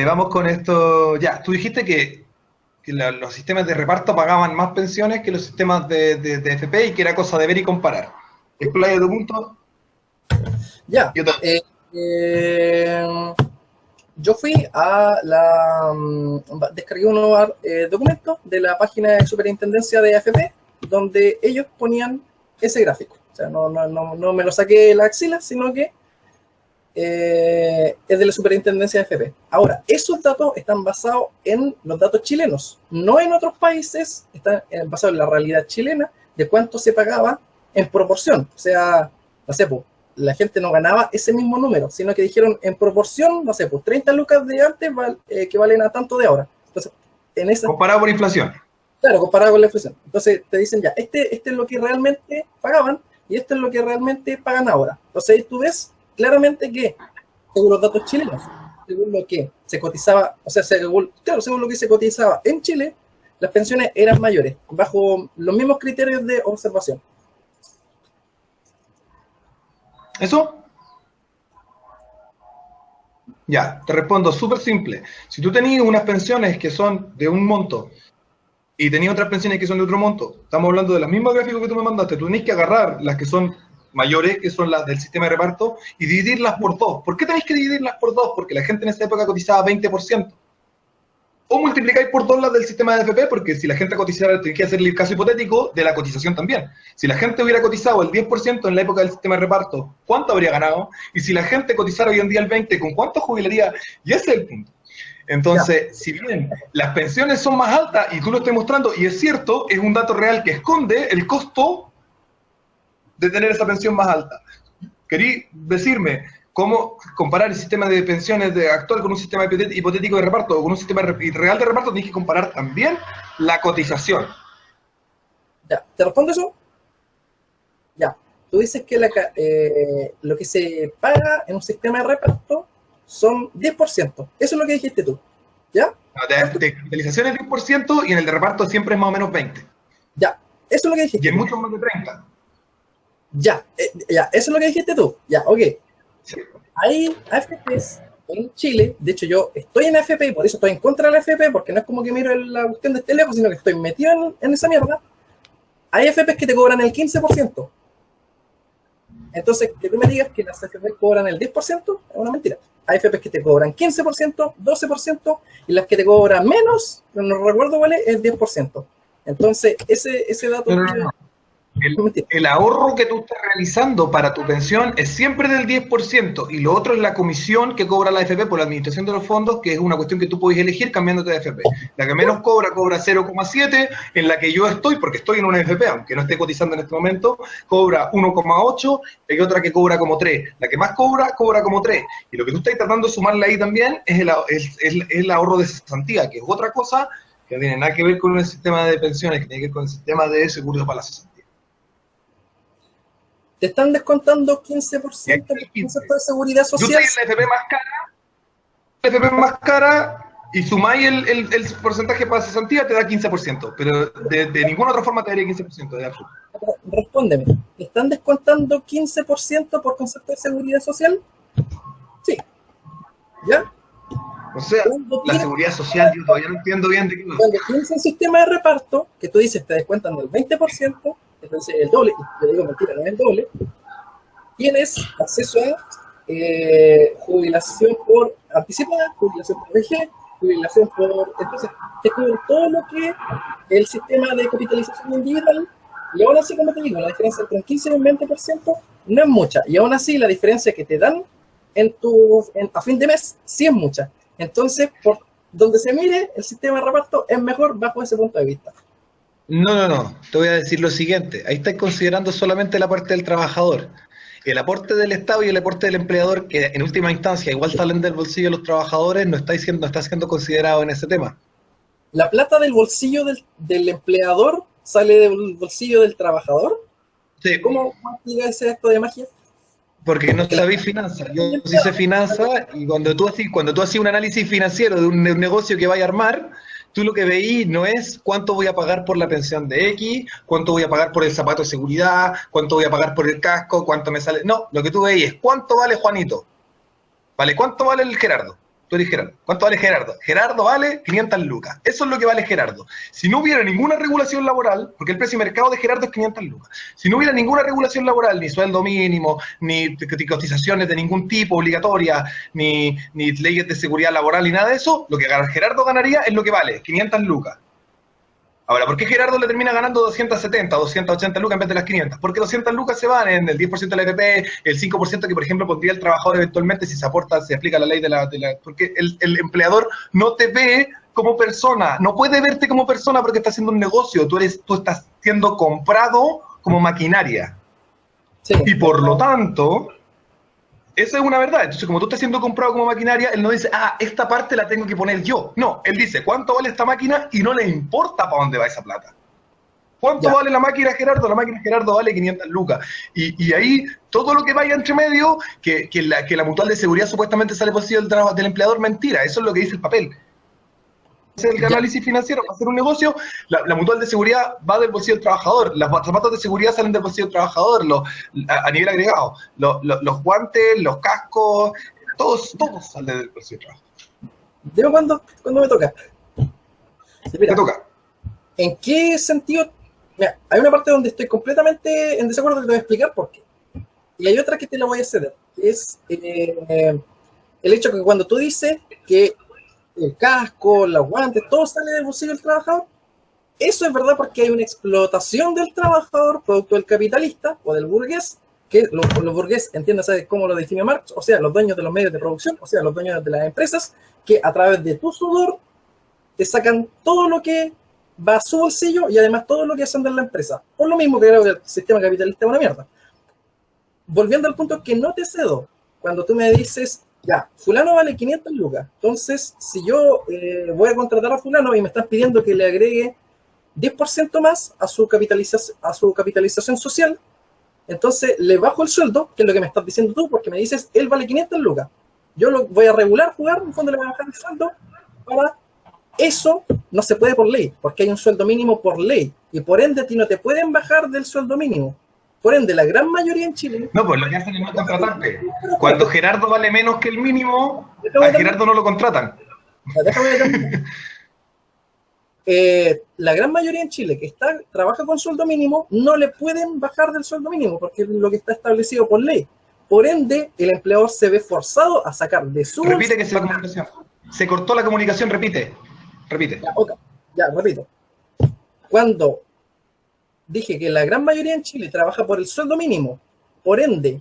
vamos con esto. Ya, tú dijiste que los sistemas de reparto pagaban más pensiones que los sistemas de FP y que era cosa de ver y comparar. Explaya tu punto. Ya. Yo también. Yo fui a descargué unos documentos de la página de superintendencia de AFP, donde ellos ponían ese gráfico. O sea, no me lo saqué de la axila, sino que es de la superintendencia de AFP. Ahora, esos datos están basados en los datos chilenos, no en otros países, están basados en la realidad chilena de cuánto se pagaba en proporción. O sea, no sé, pues, la gente no ganaba ese mismo número, sino que dijeron en proporción, no sé, pues 30 lucas de antes que valen a tanto de ahora. Entonces, en esa, Comparado por inflación. claro, comparado con la inflación. Entonces te dicen ya, este es lo que realmente pagaban y esto es lo que realmente pagan ahora. Entonces ahí tú ves claramente que, según los datos chilenos, según lo que se cotizaba, o sea, según lo que se cotizaba en Chile, las pensiones eran mayores, bajo los mismos criterios de observación. ¿Eso? Ya, te respondo súper simple. Si tú tenías unas pensiones que son de un monto y tenías otras pensiones que son de otro monto, estamos hablando de los mismos gráficos que tú me mandaste, tú tenés que agarrar las que son mayores, que son las del sistema de reparto, y dividirlas por dos. ¿Por qué tenéis que dividirlas por dos? Porque la gente en esa época cotizaba 20%. O multiplicáis por dos las del sistema de FP, porque si la gente cotizara, tenéis que hacerle el caso hipotético de la cotización también. Si la gente hubiera cotizado el 10% en la época del sistema de reparto, ¿cuánto habría ganado? Y si la gente cotizara hoy en día el 20%, ¿con cuánto jubilaría? Y ese es el punto. Entonces, si bien las pensiones son más altas, y tú lo estás mostrando, y es cierto, es un dato real que esconde el costo de tener esa pensión más alta. Querí decirme cómo comparar el sistema de pensiones actual con un sistema hipotético de reparto o con un sistema real de reparto. Tienes que comparar también la cotización. Ya, ¿te respondo eso? Ya, tú dices que lo que se paga en un sistema de reparto son 10%. Eso es lo que dijiste tú, ¿ya? De capitalización es 10% y en el de reparto siempre es más o menos 20%. Ya, eso es lo que dijiste. Y en muchos más de 30%. Ya, ya, eso es lo que dijiste tú. Ya, ok. Sí. Hay AFPs en Chile, de hecho yo estoy en AFP y por eso estoy en contra de la AFP, porque no es como que miro la cuestión de este lejos, sino que estoy metido en esa mierda. Hay AFPs que te cobran el 15%. Entonces, que tú me digas que las AFPs cobran el 10% es una mentira. Hay AFPs que te cobran 15%, 12%, y las que te cobran menos, no recuerdo cuál es 10%. Entonces, ese dato... No. El ahorro que tú estás realizando para tu pensión es siempre del 10%, y lo otro es la comisión que cobra la AFP por la administración de los fondos, que es una cuestión que tú puedes elegir cambiándote de AFP. La que menos cobra 0,7, en la que yo estoy, porque estoy en una AFP, aunque no esté cotizando en este momento, cobra 1,8, y hay otra que cobra como 3. La que más cobra como 3. Y lo que tú estás tratando de sumarle ahí también es el ahorro de cesantía, que es otra cosa que no tiene nada que ver con el sistema de pensiones, que tiene que ver con el sistema de seguro para la cesantía. Te están descontando 15% por concepto de seguridad social. Yo estoy en la FP más cara, y sumáis el porcentaje para cesantía, te da 15%, pero de ninguna otra forma te daría 15% de absoluto. Respóndeme, ¿te están descontando 15% por concepto de seguridad social? Sí. ¿Ya? O sea, la seguridad social, yo todavía no entiendo bien de qué. Cuando tienes un sistema de reparto, que tú dices te descuentan del 20%, entonces el doble, y yo digo mentira, no es el doble, tienes acceso a jubilación por anticipada, jubilación por VG, jubilación por... Entonces, te cubre todo lo que el sistema de capitalización individual, y aún así, como te digo, la diferencia entre un 15 y un 20% no es mucha, y aún así la diferencia que te dan a fin de mes sí es mucha. Entonces, por donde se mire, el sistema de reparto es mejor bajo ese punto de vista. No. Te voy a decir lo siguiente. Ahí estás considerando solamente la parte del trabajador. El aporte del Estado y el aporte del empleador, que en última instancia igual salen del bolsillo de los trabajadores, no está siendo considerado en ese tema. ¿La plata del bolsillo del empleador sale del bolsillo del trabajador? Sí. ¿Cómo activa ese acto de magia? Porque no sabéis finanzas. Yo sí sé finanzas, y cuando tú haces un análisis financiero de un negocio que vaya a armar, tú lo que veís no es cuánto voy a pagar por la pensión de X, cuánto voy a pagar por el zapato de seguridad, cuánto voy a pagar por el casco, cuánto me sale. No, lo que tú veís es cuánto vale Juanito, ¿vale? ¿Cuánto vale el Gerardo? tú eres Gerardo. ¿Cuánto vale Gerardo? Gerardo vale 500 lucas. Eso es lo que vale Gerardo. Si no hubiera ninguna regulación laboral, porque el precio de mercado de Gerardo es 500 lucas, si no hubiera ninguna regulación laboral, ni sueldo mínimo, ni cotizaciones de ningún tipo obligatoria, ni leyes de seguridad laboral, ni nada de eso, lo que Gerardo ganaría es lo que vale, 500 lucas. Ahora, ¿por qué Gerardo le termina ganando 270 o 280 lucas en vez de las 500? Porque 200 lucas se van en el 10% de la AFP, el 5% que, por ejemplo, pondría el trabajador eventualmente si se aporta, se aplica la ley de la... Porque el empleador no te ve como persona, no puede verte como persona porque está haciendo un negocio, tú estás siendo comprado como maquinaria. Sí. Y por lo tanto... Esa es una verdad. Entonces, como tú estás siendo comprado como maquinaria, él no dice, esta parte la tengo que poner yo. No, él dice, ¿cuánto vale esta máquina? Y no le importa para dónde va esa plata. ¿Cuánto vale la máquina Gerardo? La máquina Gerardo vale 500 lucas. Y ahí, todo lo que vaya entre medio, que la mutual de seguridad supuestamente sale por sí del empleador, mentira. Eso es lo que dice el papel. El análisis financiero para hacer un negocio, la mutual de seguridad va del bolsillo del trabajador, las zapatos de seguridad salen del bolsillo del trabajador, a nivel agregado, los guantes, los cascos, todos salen del bolsillo del trabajador. Digo, ¿cuándo me toca? Mira, te toca. ¿En qué sentido? Mira, hay una parte donde estoy completamente en desacuerdo que te voy a explicar por qué. Y hay otra que te la voy a ceder, que es el hecho que cuando tú dices que el casco, los guantes, todo sale del bolsillo del trabajador. Eso es verdad porque hay una explotación del trabajador, producto del capitalista o del burgués, que los burgués, entiéndase cómo lo define Marx, o sea, los dueños de los medios de producción, o sea, los dueños de las empresas, que a través de tu sudor te sacan todo lo que va a su bolsillo y además todo lo que hacen de la empresa. Por lo mismo que creo que el sistema capitalista es una mierda. Volviendo al punto que no te cedo, cuando tú me dices, ya, fulano vale 500 lucas. Entonces, si yo voy a contratar a fulano y me están pidiendo que le agregue 10% más a su capitalización social, entonces le bajo el sueldo, que es lo que me estás diciendo tú, porque me dices, él vale 500 lucas. Yo lo voy a regular, jugar, en fondo le voy a bajar el sueldo. Para eso no se puede por ley, porque hay un sueldo mínimo por ley, y por ende a ti no te pueden bajar del sueldo mínimo. Por ende, la gran mayoría en Chile... No, pues lo que hacen es no contratarte. Cuando Gerardo vale menos que el mínimo, a Gerardo no lo contratan. Déjame terminar. La gran mayoría en Chile que trabaja con sueldo mínimo, no le pueden bajar del sueldo mínimo, porque es lo que está establecido por ley. Por ende, el empleador se ve forzado a sacar de su... Repite que la comunicación. Se cortó la comunicación, repite. Ya, repito. Cuando... dije que la gran mayoría en Chile trabaja por el sueldo mínimo, por ende,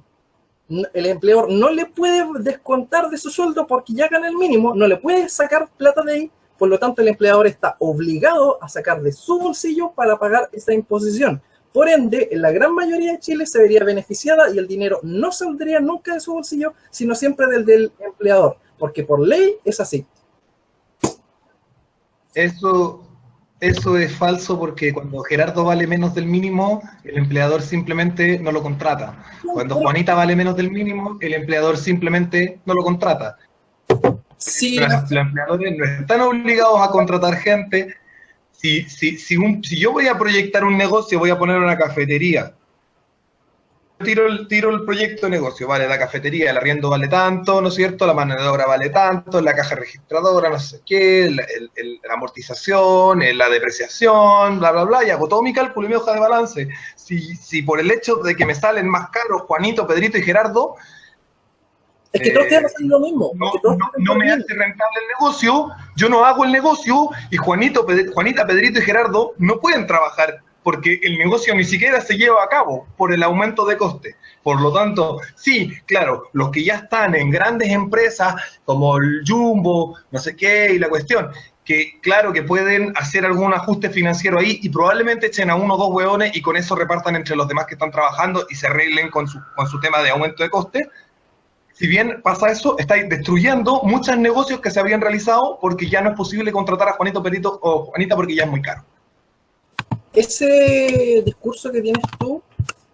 el empleador no le puede descontar de su sueldo porque ya gana el mínimo, no le puede sacar plata de ahí, por lo tanto el empleador está obligado a sacar de su bolsillo para pagar esa imposición. Por ende, la gran mayoría de Chile se vería beneficiada y el dinero no saldría nunca de su bolsillo, sino siempre del empleador, porque por ley es así. Eso es falso porque cuando Gerardo vale menos del mínimo, el empleador simplemente no lo contrata. Cuando Juanita vale menos del mínimo, el empleador simplemente no lo contrata. Sí. Los empleadores no están obligados a contratar gente. Si yo voy a proyectar un negocio, voy a poner una cafetería. Tiro el proyecto de negocio, vale, la cafetería, el arriendo vale tanto, ¿no es cierto? La mano de obra vale tanto, la caja registradora, no sé qué, la amortización, la depreciación, bla, bla, bla, y hago todo mi cálculo y mi hoja de balance. Si por el hecho de que me salen más caros Juanito, Pedrito y Gerardo, es que todos tienen que hacer lo mismo. No me hace rentable el negocio, yo no hago el negocio, y Juanita, Pedrito y Gerardo no pueden trabajar porque el negocio ni siquiera se lleva a cabo por el aumento de coste. Por lo tanto, sí, claro, los que ya están en grandes empresas como el Jumbo, no sé qué, y la cuestión, que claro que pueden hacer algún ajuste financiero ahí y probablemente echen a uno o dos hueones y con eso repartan entre los demás que están trabajando y se arreglen con su tema de aumento de coste. Si bien pasa eso, estáis destruyendo muchos negocios que se habían realizado porque ya no es posible contratar a Juanito, Pedrito o Juanita porque ya es muy caro. Ese discurso que tienes tú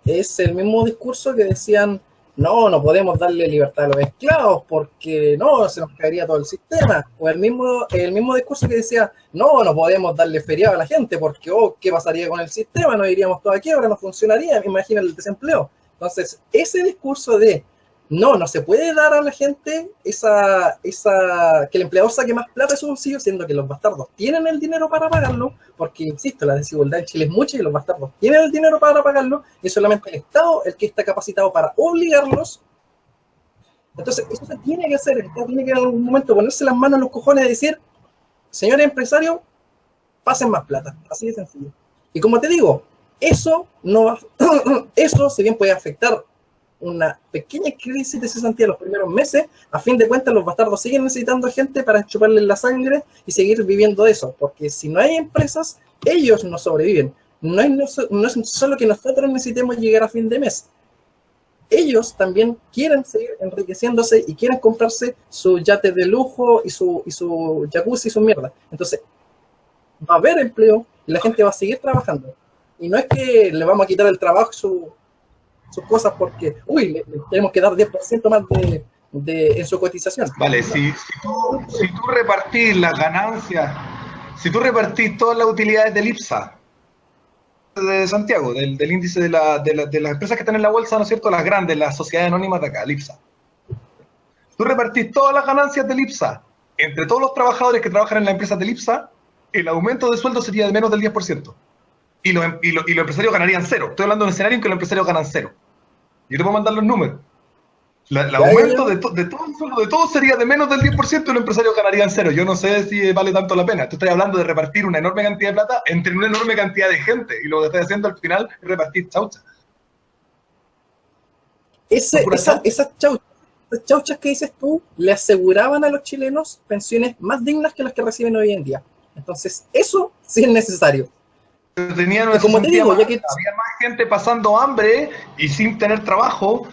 es el mismo discurso que decían, no podemos darle libertad a los esclavos porque no, se nos caería todo el sistema. O el mismo discurso que decía, no podemos darle feriado a la gente porque, ¿qué pasaría con el sistema? Nos iríamos todos a quiebra, no funcionaría, imagina el desempleo. Entonces, ese discurso de no se puede dar a la gente que el empleador saque más plata de su bolsillo, siendo que los bastardos tienen el dinero para pagarlo, porque, insisto, la desigualdad en Chile es mucha y los bastardos tienen el dinero para pagarlo, y es solamente el Estado el que está capacitado para obligarlos. Entonces, eso se tiene que hacer, el Estado tiene que en algún momento ponerse las manos en los cojones y decir, señores empresarios, pasen más plata, así de sencillo. Y como te digo, eso si bien puede afectar una pequeña crisis de cesantía los primeros meses, a fin de cuentas los bastardos siguen necesitando gente para chuparles la sangre y seguir viviendo de eso, porque si no hay empresas, ellos no sobreviven. No es solo que nosotros necesitemos llegar a fin de mes. Ellos también quieren seguir enriqueciéndose y quieren comprarse su yate de lujo y su jacuzzi y su mierda. Entonces, va a haber empleo y la gente va a seguir trabajando. Y no es que le vamos a quitar el trabajo sus cosas porque, le tenemos que dar 10% más en su cotización. Vale, si tú repartís las ganancias, si tú repartís todas las utilidades del IPSA, de Santiago, del índice de las empresas que están en la bolsa, ¿no es cierto? Las grandes, las sociedades anónimas de acá, el IPSA. Tú repartís todas las ganancias del IPSA entre todos los trabajadores que trabajan en las empresas del IPSA, el aumento de sueldo sería de menos del 10%. Y los empresarios ganarían cero. Estoy hablando de un escenario en que los empresarios ganan cero. Yo te puedo mandar los números. El aumento de todo el sueldo de todos sería de menos del 10% y los empresarios ganarían cero. Yo no sé si vale tanto la pena. Tú estás hablando de repartir una enorme cantidad de plata entre una enorme cantidad de gente y lo que estás haciendo al final es repartir chaucha. Esas chauchas que dices tú le aseguraban a los chilenos pensiones más dignas que las que reciben hoy en día. Entonces, eso sí es necesario. Como te digo, había más gente pasando hambre y sin tener trabajo.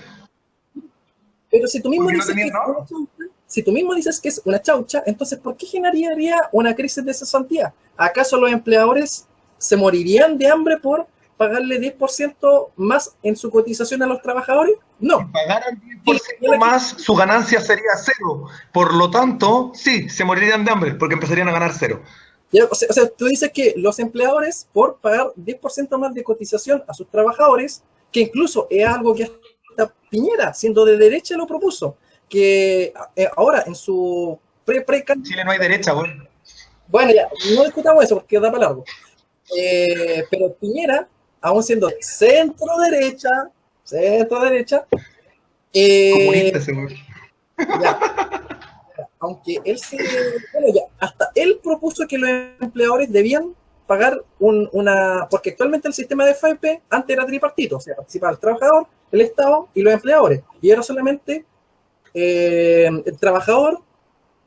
Pero si tú mismo dices que es una chaucha, entonces ¿por qué generaría una crisis de cesantía? ¿Acaso los empleadores se morirían de hambre por pagarle 10% más en su cotización a los trabajadores? No. Si pagaran 10% más, su ganancia sería cero. Por lo tanto, sí, se morirían de hambre porque empezarían a ganar cero. O sea, tú dices que los empleadores, por pagar 10% más de cotización a sus trabajadores, que incluso es algo que hasta Piñera, siendo de derecha, lo propuso, que ahora en su En Chile no hay derecha, güey. Bueno, ya, no discutamos eso porque da para largo. Pero Piñera, aún siendo centro-derecha, comunista ese güey. Aunque él hasta él propuso que los empleadores debían pagar porque actualmente el sistema de FP antes era tripartito, o sea, participaba el trabajador, el Estado y los empleadores, y era solamente el trabajador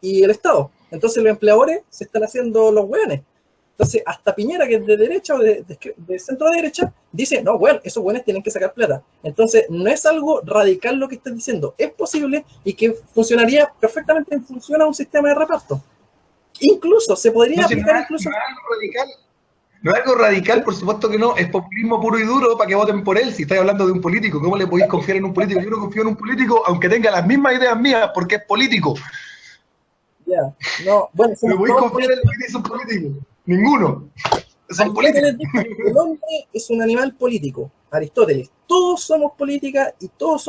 y el Estado. Entonces los empleadores se están haciendo los hueones. Entonces, hasta Piñera, que es de derecha o de centro derecha, dice, no, bueno, esos hueones tienen que sacar plata. Entonces, no es algo radical lo que estás diciendo. Es posible y que funcionaría perfectamente en función a un sistema de reparto. Incluso, se podría aplicar incluso... No es algo radical, por supuesto que no. Es populismo puro y duro para que voten por él. Si estáis hablando de un político, ¿cómo le podéis confiar en un político? Yo no confío en un político, aunque tenga las mismas ideas mías, porque es político. Ya, no, bueno... ¿Me podéis confiar en lo que dice un político? Ninguno. Aristóteles dijo que el hombre es un animal político. Aristóteles. Todos somos política y todos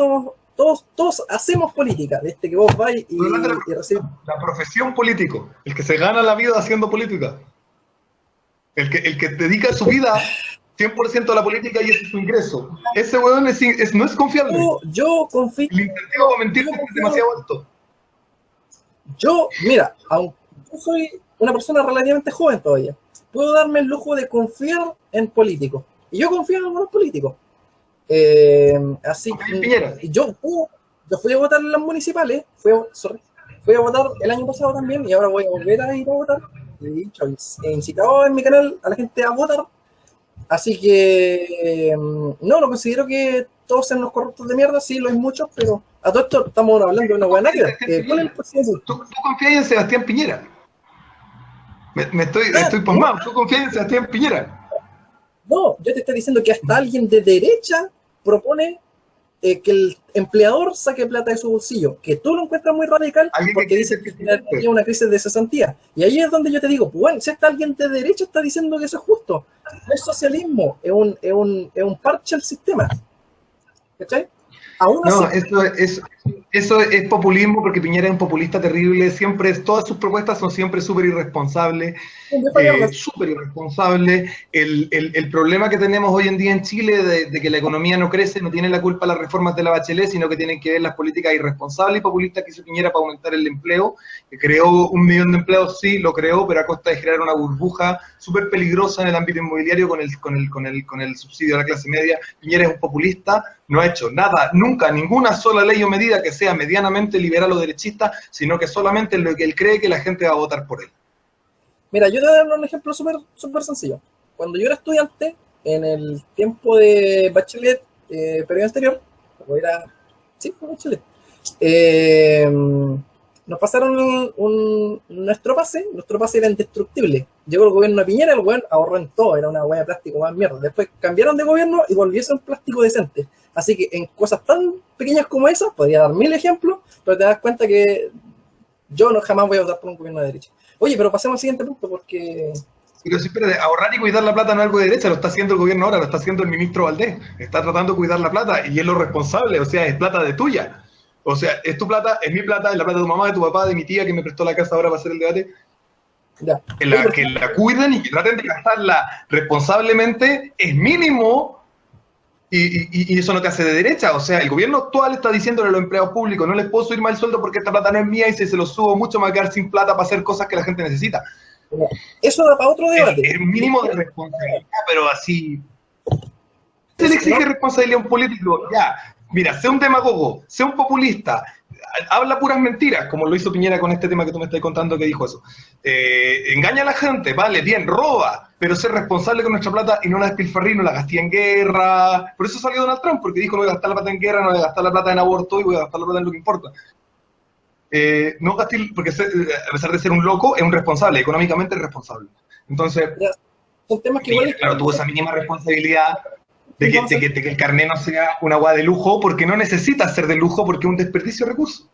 hacemos política. Desde que vos vais y recibes... La profesión político. El que se gana la vida haciendo política. El que dedica su vida 100% a la política y ese es su ingreso. Ese weón no es confiable. Yo confío... El incentivo para mentir es demasiado alto. Mira, aunque yo soy una persona relativamente joven todavía, puedo darme el lujo de confiar en políticos. Y yo confío en algunos políticos. Así que yo fui a votar en las municipales, fui a votar el año pasado también, y ahora voy a volver a ir a votar. Y he incitado en mi canal a la gente a votar. Así que no considero que todos sean los corruptos de mierda, sí, lo hay muchos, pero a todo esto estamos hablando de una buena vida. ¿Tú confías en Sebastián Piñera? Estoy pasmado. ¿Tú confías en Sebastián Piñera? No, yo te estoy diciendo que hasta alguien de derecha propone que el empleador saque plata de su bolsillo, que tú lo encuentras muy radical porque dice que tiene una crisis de cesantía. Y ahí es donde yo te digo, bueno, si hasta alguien de derecha está diciendo que eso es justo, no es socialismo, es un parche al sistema. ¿Cachai? Aún No, así, eso es populismo, porque Piñera es un populista terrible, siempre, todas sus propuestas son siempre súper irresponsables. El problema que tenemos hoy en día en Chile de que la economía no crece, no tiene la culpa las reformas de la Bachelet, sino que tienen que ver las políticas irresponsables y populistas que hizo Piñera para aumentar el empleo, que creó 1 millón de empleos, sí, lo creó, pero a costa de generar una burbuja súper peligrosa en el ámbito inmobiliario con el subsidio a la clase media. Piñera es un populista, no ha hecho nada, nunca, ninguna sola ley o medida que sea medianamente liberal o derechista, sino que solamente lo que él cree que la gente va a votar por él. mira, yo te voy a dar un ejemplo súper sencillo. Cuando yo era estudiante, en el tiempo de Bachelet, periodo anterior, cuando era, sí, Bachelet, nos pasaron nuestro pase era indestructible. Llegó el gobierno de Piñera, el weón ahorró en todo, era una hueá de plástico más mierda. Después cambiaron de gobierno y volvió a ser un plástico decente. Así que en cosas tan pequeñas como esas, podría dar 1000 ejemplos, pero te das cuenta que yo no jamás voy a votar por un gobierno de derecha. Oye, pero pasemos al siguiente punto porque... Pero sí, espérate, ahorrar y cuidar la plata no es algo de derecha, lo está haciendo el gobierno ahora, lo está haciendo el ministro Valdés. Está tratando de cuidar la plata y es lo responsable, o sea, es plata de tuya. O sea, es tu plata, es mi plata, es la plata de tu mamá, de tu papá, de mi tía que me prestó la casa ahora para hacer el debate. Ya. Que la cuiden y que traten de gastarla responsablemente es mínimo. Y eso no te hace de derecha. O sea, el gobierno actual está diciéndole a los empleados públicos: no les puedo subir más el sueldo porque esta plata no es mía, y si se lo subo mucho me va a quedar sin plata para hacer cosas que la gente necesita. Eso da para otro debate. Es un mínimo de responsabilidad, pero así... Se le exige responsabilidad a un político. Ya, mira, sea un demagogo, sea un populista, habla puras mentiras, como lo hizo Piñera con este tema que tú me estás contando que dijo eso. Engaña a la gente, vale, bien, roba, pero ser responsable con nuestra plata y no la despilfarrí, no la gasté en guerra. Por eso salió Donald Trump, porque dijo: no voy a gastar la plata en guerra, no voy a gastar la plata en aborto y voy a gastar la plata en lo que importa. No gasté, porque a pesar de ser un loco, es un responsable, económicamente es responsable. Entonces, son temas que Piñera, claro, tuvo esa mínima responsabilidad de que el carné no sea una agua de lujo, porque no necesita ser de lujo, porque es un desperdicio de recursos.